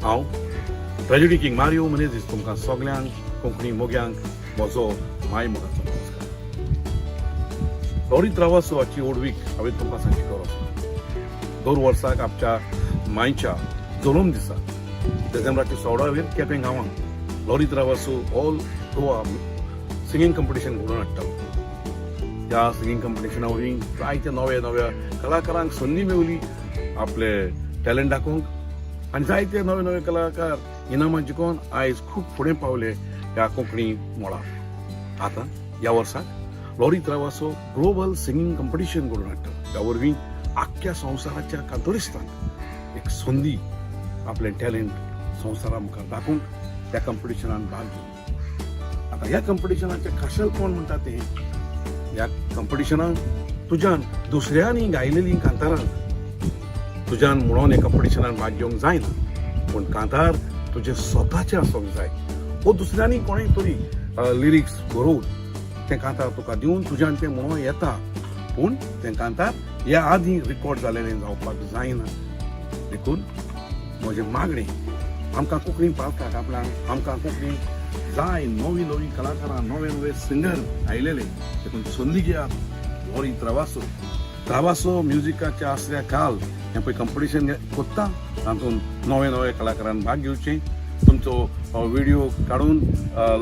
हांव tragedy king Mario Menezes तुमकां सगळ्यांक कोंकणी मोग्यांक म्हजो माय मोगाचो नमस्कार. लॉरी त्रावासोची ओडवीक हांवें तुमकां सांगची गरज 2 वर्साक आमच्या मायच्या जल्म दिसा डिसेंबराच्या 16वेर केपें गांवांत Lorry Travasso all Goa singing competition घडोवन हाडटालो. त्या सिंगींग कॉम्पिटिशना वरवीं जायत्या नव्या कलाकारांक संदी मेवली आपले टॅलंट दाखोवंक आनी जायते नवे कलाकार इनामां जिखून आयज खूब फुडें पावले ह्या कोंकणी मळार. आतां ह्या वर्साक Lorry Travasso global singing competition घडोवन हाडटा. त्या वरवीं आख्ख्या संवसाराच्या कातरिस्तांक एक संदी आपले टॅलंट संवसारा मुखार दाखोवंक त्या कॉम्पिटिशनान भाग घेवंक. आतां ह्या कॉम्पिटिशनाचें खाशेल कोण म्हणटा तें ह्या कॉम्पिटिशनाक तुज्यान दुसऱ्यांनी गायलेलीं कांतारां तुज्यान म्हणून हे कॉम्पिटिशनान भाग घेवंक जायना, पूण कांतार तुजें स्वताचें आसूंक जाय. वो दुसऱ्यांनी कोणेंय तरी लिरिक्स बरोवन तें कांतार तुका दिवन तुज्यान तें म्हणून येता, पूण तें कांतार ह्या आदीं रिकॉर्ड जालेलें जावपाक जायना. देखून म्हजें मागणें आमकां कोंकणी पावतात आपल्याक आमकां कोंकणी जाय नवी कलाकारां नवे सिंगर आयलेले देखून संदी घेयात. लॉरी त्रावासो म्युजिकाच्या आसऱ्या काल हें पळय कॉम्पिटिशन कोत्ता तातूंत नवे कलाकारान भाग घेवचें. तुमचो व्हिडिओ काडून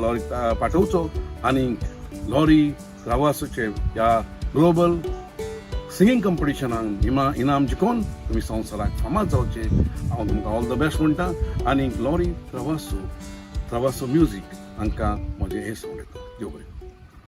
लॉरी पाठोवचो आनी लॉरी त्रावासोचे ह्या ग्लोबल सिंगींग कॉम्पिटिशनाक इनाम जिखून तुमी संवसाराक फामाद जावचे हांव तुमकां ऑल द बेस्ट म्हणटा. आनी लॉरी त्रावासो म्युजीक हांकां म्हजें हें सांगलें. देव बरें.